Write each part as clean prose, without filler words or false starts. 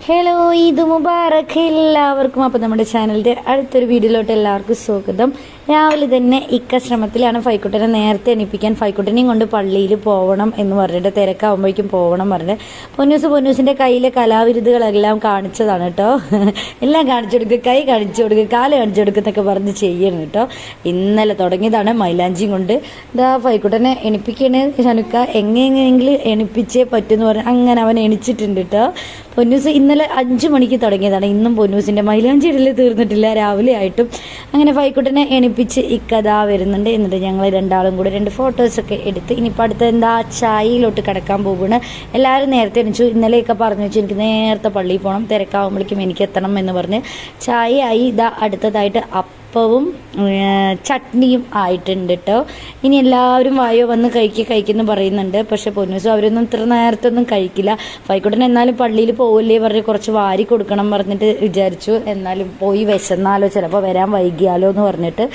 Hello, Eid Mubarak എല്ലാവർക്കും. അപ്പോൾ നമ്മുടെ ചാനലിൻ്റെ അടുത്തൊരു വീഡിയോയിലോട്ട് എല്ലാവർക്കും സ്വാഗതം. രാവിലെ തന്നെ ഇക്ക ശ്രമത്തിലാണ് ഫൈക്കുട്ടനെ നേരത്തെ എണീപ്പിക്കാൻ. ഫൈക്കുട്ടനെയും കൊണ്ട് പള്ളിയിൽ പോകണം എന്ന് പറഞ്ഞിട്ട് തിരക്കാവുമ്പോഴേക്കും പോകണം പറഞ്ഞിട്ട് പൊന്നൂസിൻ്റെ കയ്യിലെ കലാവിരുതുകളെല്ലാം കാണിച്ചതാണ് കേട്ടോ. എല്ലാം കാണിച്ചു കൊടുക്കുക, കൈ കാണിച്ചു കൊടുക്കുക, കാല് കാണിച്ചു കൊടുക്കുന്നൊക്കെ പറഞ്ഞ് ചെയ്യണം കേട്ടോ. ഇന്നലെ തുടങ്ങിയതാണ് മൈലാഞ്ചിയും കൊണ്ട്. ഇതാ ഫൈക്കുട്ടനെ എണിപ്പിക്കണേ ഷനുക്ക, എങ്ങനെയെങ്കിലും എണിപ്പിച്ചേ പറ്റുമെന്ന് പറഞ്ഞ് അങ്ങനെ അവൻ എണിച്ചിട്ടുണ്ട് കേട്ടോ. പൊന്നൂസ് ഇന്നലെ 5 മണിക്ക് തുടങ്ങിയതാണ്. ഇന്നും പൊന്നൂസിൻ്റെ മൈലാഞ്ചി ഇടൽ തീർന്നിട്ടില്ല, രാവിലെ ആയിട്ടും. അങ്ങനെ ഫൈക്കുട്ടനെ എണിപ്പിച്ച് ഇക്കതാ വരുന്നുണ്ട്. എന്നിട്ട് ഞങ്ങൾ രണ്ടാളും കൂടെ 2 ഫോട്ടോസൊക്കെ എടുത്ത് ഇനിയിപ്പോൾ അടുത്ത എന്താ ചായയിലോട്ട് കിടക്കാൻ പോകുകയാണ്. എല്ലാവരും നേരത്തെ എണിച്ചു. ഇന്നലെയൊക്കെ പറഞ്ഞു വെച്ചു എനിക്ക് നേരത്തെ പള്ളിയിൽ പോകണം, തിരക്കാവുമ്പോഴേക്കും എനിക്ക് എത്തണം എന്ന് പറഞ്ഞ് ചായ ആയി. ഇതാ അടുത്തതായിട്ട് അപ്പവും ചട്നിയും ആയിട്ടുണ്ട് കേട്ടോ. ഇനി എല്ലാവരും വായോ വന്ന് കഴിക്കുന്നു പറയുന്നുണ്ട്. പക്ഷെ പൊന്നൂസും അവരൊന്നും ഇത്ര നേരത്തെ ഒന്നും കഴിക്കില്ല. ഫൈക്കുട്ടൻ എന്നാലും പള്ളിയിൽ പോവില്ലേ പറഞ്ഞ് കുറച്ച് വാരി കൊടുക്കണം പറഞ്ഞിട്ട് വിചാരിച്ചു. എന്നാലും പോയി വിശന്നാലോ, ചിലപ്പോൾ വരാൻ വൈകിയാലോ എന്ന് പറഞ്ഞിട്ട്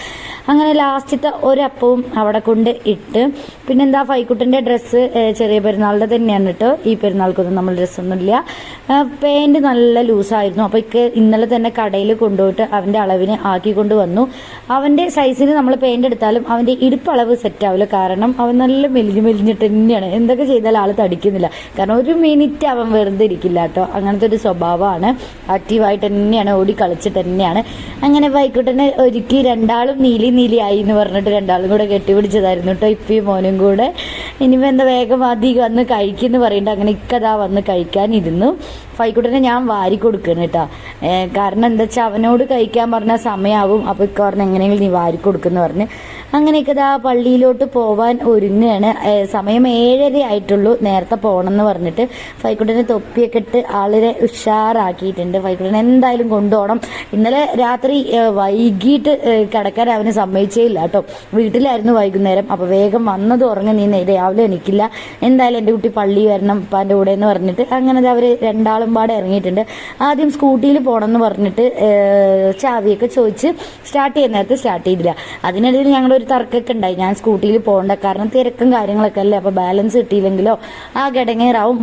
അങ്ങനെ ലാസ്റ്റത്തെ ഒരപ്പവും അവിടെ കൊണ്ട് ഇട്ട്. പിന്നെന്താ ഫൈക്കുട്ടൻ്റെ ഡ്രസ്സ് ചെറിയ പെരുന്നാളുടെ തന്നെയാണ് കേട്ടോ. ഈ പെരുന്നാൾക്കൊന്നും നമ്മൾ ഡ്രസ്സൊന്നുമില്ല. പാൻറ് നല്ല ലൂസായിരുന്നു. അപ്പോൾ ഇന്നലെ തന്നെ കടയിൽ കൊണ്ടുപോയിട്ട് അവൻ്റെ അളവിന് ആക്കിക്കൊണ്ട് വന്നു. അവൻ്റെ സൈസിന് നമ്മൾ പെയിൻ്റ് എടുത്താലും അവൻ്റെ ഇടുപ്പളവ് സെറ്റ് ആവില്ല. കാരണം അവൻ നല്ല മെലിഞ്ഞിട്ട് തന്നെയാണ്. എന്തൊക്കെ ചെയ്താലും ആൾ തടിക്കുന്നില്ല. കാരണം 1 മിനിറ്റ് അവൻ വെറുതെ ഇരിക്കില്ല കേട്ടോ. അങ്ങനത്തെ ഒരു സ്വഭാവമാണ്. ആക്റ്റീവായിട്ട് തന്നെയാണ്, ഓടി കളിച്ചിട്ട് തന്നെയാണ്. അങ്ങനെ ഫൈക്കുട്ടനെ ഒരുക്കി രണ്ടാളും നീലി ആയി എന്ന് പറഞ്ഞിട്ട് രണ്ടാളും കൂടെ കെട്ടിപ്പിടിച്ചതായിരുന്നു കേട്ടോ, ഇപ്പയും മോനും കൂടെ. ഇനിയിപ്പോൾ എന്താ വേഗം അധികം വന്ന് കഴിക്കുമെന്ന് പറയുന്നുണ്ട്. അങ്ങനെ ഇക്കതാ വന്ന് കഴിക്കാനിരുന്നു. ഫൈക്കുട്ടനെ ഞാൻ വാരി കൊടുക്കണം കേട്ടോ. കാരണം എന്താ വെച്ചാൽ അവനോട് കഴിക്കാൻ പറഞ്ഞാൽ സമയമാവും. അപ്പോൾ ഇക്ക പറഞ്ഞ് എങ്ങനെയെങ്കിലും നീ വാരി കൊടുക്കുമെന്ന് പറഞ്ഞ് അങ്ങനെയൊക്കെ ഇതാ പള്ളിയിലോട്ട് പോവാൻ ഒരുങ്ങുകയാണ്. സമയം 7:30 ആയിട്ടുള്ളൂ. നേരത്തെ പോകണം എന്ന് പറഞ്ഞിട്ട് ഫൈക്കുട്ടനെ തൊപ്പിയൊക്കെ ഇട്ട് ആളിനെ ഉഷാറാക്കിയിട്ടുണ്ട്. ഫൈക്കുട്ടനെ എന്തായാലും കൊണ്ടുപോകണം. ഇന്നലെ രാത്രി വൈകിട്ട് കിടക്കാൻ അവന് സമ്മതിച്ചേ ഇല്ല കേട്ടോ. വീട്ടിലായിരുന്നു വൈകുന്നേരം. അപ്പോൾ വേഗം വന്നത് ഉറങ്ങി, നീ രാവിലെ എണീക്കില്ല, എന്തായാലും എൻ്റെ കുട്ടി പള്ളി വരണം ഉപ്പാൻ്റെ കൂടെ എന്ന് പറഞ്ഞിട്ട് അങ്ങനെ അവർ രണ്ടാളും പാടെ ഇറങ്ങിയിട്ടുണ്ട്. ആദ്യം സ്കൂട്ടിയിൽ പോകണം എന്ന് പറഞ്ഞിട്ട് ചാവിയൊക്കെ ചോദിച്ച് സ്റ്റാർട്ട് ചെയ്യുന്ന നേരത്തെ സ്റ്റാർട്ട് ചെയ്തില്ല. അതിനിടയിൽ ഞങ്ങളൊരു തർക്കമൊക്കെ ഉണ്ടായി. ഞാൻ സ്കൂട്ടിയിൽ പോകണ്ട, കാരണം തിരക്കും കാര്യങ്ങളൊക്കെ അല്ലേ, അപ്പോൾ ബാലൻസ് കിട്ടിയില്ലെങ്കിലോ ആ ഗടങ്ങേറാവും,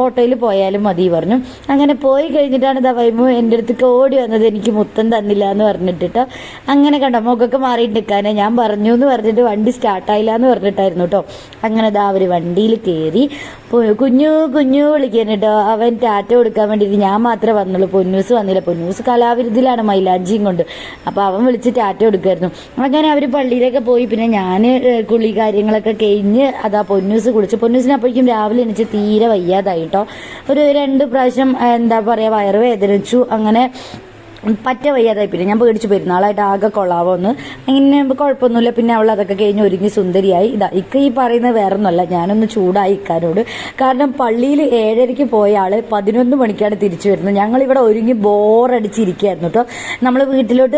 ഓട്ടോയിൽ പോയാലും മതി പറഞ്ഞു. അങ്ങനെ പോയി കഴിഞ്ഞിട്ടാണ് ഇതാ വൈമു എൻ്റെ അടുത്തേക്ക് ഓടി വന്നത്, എനിക്ക് മുത്തം തന്നില്ല എന്ന് പറഞ്ഞിട്ടോ. അങ്ങനെ കണ്ടോ മുഖമൊക്കെ മാറിയിട്ട് നിൽക്കാനേ ഞാൻ പറഞ്ഞു എന്ന് പറഞ്ഞിട്ട് വണ്ടി സ്റ്റാർട്ടായില്ല എന്ന് പറഞ്ഞിട്ടായിരുന്നു കേട്ടോ. അങ്ങനെ ഇതാ അവർ വണ്ടിയിൽ കയറി കുഞ്ഞു വിളിക്കാൻ കേട്ടോ. അവൻ ടാറ്റ കൊടുക്കാൻ വേണ്ടിയിട്ട് ഞാൻ മാത്രമേ വന്നുള്ളൂ, പൊന്നൂസ് വന്നില്ല. പൊന്നൂസ് കലാവിരുതിലാണ് മൈലാഞ്ചിയും കൊണ്ട്. അപ്പോൾ അവൻ വിളിച്ച് ടാറ്റ കൊടുക്കായിരുന്നു. അങ്ങനെ അവർ പള്ളിയിലൊക്കെ പോയി. പിന്നെ ഞാൻ കുളി കാര്യങ്ങളൊക്കെ കഴിഞ്ഞ് അതാ പൊന്നൂസ് കുളിച്ചു. പൊന്നൂസിന് അപ്പോഴേക്കും രാവിലെ എണീച്ച് തീരെ വയ്യാതായി കേട്ടോ. ഒരു 2 പ്രാവശ്യം എന്താ പറയുക വയറ് വേദനിച്ചു. അങ്ങനെ പറ്റ വയ്യാതായി. പിന്നെ ഞാൻ പേടിച്ചു പെരുന്നാളായിട്ട് ആകെ കൊള്ളാവോന്ന്. അങ്ങനെ കുഴപ്പമൊന്നുമില്ല. പിന്നെ അവൾ അതൊക്കെ കഴിഞ്ഞ് ഒരുങ്ങി സുന്ദരിയായി. ഇതാ ഇക്ക ഈ പറയുന്നത് വേറൊന്നുമല്ല, ഞാനൊന്ന് ചൂടായി ഇക്കാനോട്. കാരണം പള്ളിയിൽ 7:30 പോയ ആള് 11 മണിക്കാണ് തിരിച്ചു വരുന്നത്. ഞങ്ങളിവിടെ ഒരുങ്ങി ബോറടിച്ചിരിക്കുകയായിരുന്നു കേട്ടോ. നമ്മൾ വീട്ടിലോട്ട്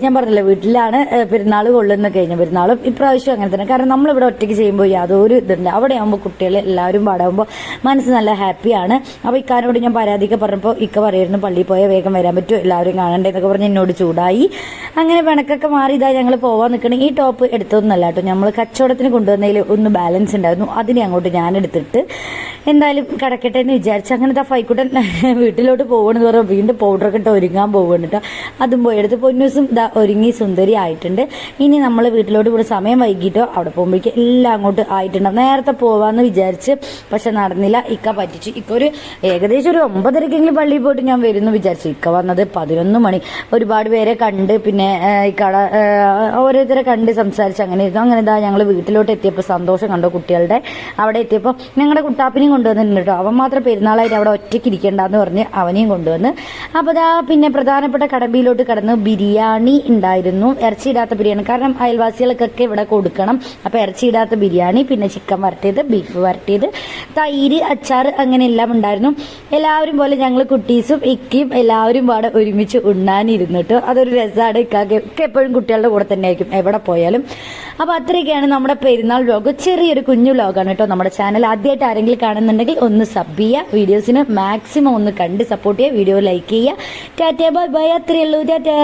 ഞാൻ പറഞ്ഞില്ല, വീട്ടിലാണ് പെരുന്നാൾ കൊള്ളുന്ന കഴിഞ്ഞ പെരുന്നാളും ഇപ്രാവശ്യം അങ്ങനെ തന്നെ. കാരണം നമ്മളിവിടെ ഒറ്റയ്ക്ക് ചെയ്യുമ്പോൾ യാതൊരു ഇതുണ്ട്. അവിടെ ആകുമ്പോൾ കുട്ടികൾ എല്ലാവരും പാടാകുമ്പോൾ മനസ്സ് നല്ല ഹാപ്പിയാണ്. അപ്പോൾ ഇക്കാനോട് ഞാൻ പരാതിയൊക്കെ പറഞ്ഞപ്പോൾ ഇക്ക പറയായിരുന്നു പള്ളിയിൽ പോയാൽ വേഗം വരാൻ പറ്റുമോ, എല്ലാവരും കാണണ്ടെന്നൊക്കെ പറഞ്ഞ് എന്നോട് ചൂടായി. അങ്ങനെ പിണക്കൊക്കെ മാറി ഇതാ ഞങ്ങൾ പോവാൻ നിൽക്കണം. ഈ ടോപ്പ് എടുത്തൊന്നുമല്ല കേട്ടോ, നമ്മൾ കച്ചവടത്തിന് കൊണ്ടുവന്നതിൽ ഒന്ന് ബാലൻസ് ഉണ്ടായിരുന്നു, അതിനെ അങ്ങോട്ട് ഞാൻ എടുത്തിട്ട് എന്തായാലും കിടക്കട്ടെ എന്ന് വിചാരിച്ചു. അങ്ങനെ ഇതാ ഫൈക്കുട്ടൻ വീട്ടിലോട്ട് പോകണമെന്ന് പറഞ്ഞാൽ വീണ്ടും പൗഡറൊക്കെ ഇട്ട് ഒരുങ്ങാൻ പോകുന്നുണ്ട് കേട്ടോ. അതും പോയി എടുത്ത് പൊന്നൂസും ഇതാ ഒരുങ്ങി സുന്ദരി ആയിട്ടുണ്ട്. ഇനി നമ്മൾ വീട്ടിലോട്ട് ഇവിടെ സമയം വൈകിട്ടോ, അവിടെ പോകുമ്പോഴേക്കും എല്ലാം അങ്ങോട്ട് ആയിട്ടുണ്ട്. നേരത്തെ പോവാന്ന് വിചാരിച്ച് പക്ഷെ നടന്നില്ല. ഇക്ക പറ്റിച്ചു. ഇക്കൊരു ഏകദേശം ഒരു 9:30 പള്ളിയിൽ പോയിട്ട് ഞാൻ വരുന്നു വിചാരിച്ചു. ഇക്ക വന്നത് 11 മണി. ഒരുപാട് പേരെ കണ്ട് പിന്നെ ഈ കട ഓരോരുത്തരെ കണ്ട് സംസാരിച്ച് അങ്ങനെ ഇരുന്നു. അങ്ങനെ ഇതാ ഞങ്ങൾ വീട്ടിലോട്ട് എത്തിയപ്പോൾ സന്തോഷം കണ്ടോ കുട്ടികളുടെ. അവിടെ എത്തിയപ്പോൾ ഞങ്ങളുടെ കുട്ടാപ്പിനെയും കൊണ്ടുവന്നിട്ടുണ്ട് കേട്ടോ. അവൻ മാത്രം പെരുന്നാളായിട്ട് അവിടെ ഒറ്റയ്ക്ക് ഇരിക്കേണ്ടെന്ന് പറഞ്ഞ് അവനെയും കൊണ്ടുവന്ന്. അപ്പോൾ ഇതാ പിന്നെ പ്രധാനപ്പെട്ട കടമ്പിയിലോട്ട് കടന്ന് ബിരിയാണി ഉണ്ടായിരുന്നു. ഇറച്ചിയിടാത്ത ബിരിയാണി, കാരണം അയൽവാസികൾക്കൊക്കെ ഇവിടെ കൊടുക്കണം. അപ്പോൾ ഇറച്ചിയിടാത്ത ബിരിയാണി, പിന്നെ ചിക്കൻ വരട്ടിയത്, ബീഫ് വരട്ടിയത്, തൈര്, അച്ചാർ, അങ്ങനെ എല്ലാം ഉണ്ടായിരുന്നു. എല്ലാവരും പോലെ ഞങ്ങൾ കുട്ടീസും ഇക്കയും എല്ലാവരും പാടെ ഒരുമിച്ച് ഉണ്ണാനിരുന്നിട്ട് അതൊരു രസമാണ്. ഇക്കൊക്കെ എപ്പോഴും കുട്ടികളുടെ കൂടെ തന്നെ ആയിരിക്കും എവിടെ പോയാലും. അപ്പോൾ അത്രയൊക്കെയാണ് നമ്മുടെ പെരുന്നാൾ വ്ലോഗ്. ചെറിയൊരു കുഞ്ഞു വ്ലോഗാണ് കേട്ടോ. നമ്മുടെ ചാനൽ ആദ്യമായിട്ട് ആരെങ്കിലും കാണുന്നുണ്ടെങ്കിൽ ഒന്ന് സബ് ചെയ്യുക, വീഡിയോസിന് മാക്സിമം ഒന്ന് കണ്ട് സപ്പോർട്ട് ചെയ്യുക, വീഡിയോ ലൈക്ക് ചെയ്യുക. ടാറ്റാ ബൈ ബൈ, അത്രയേ ഉള്ളൂ. ടാറ്റാ.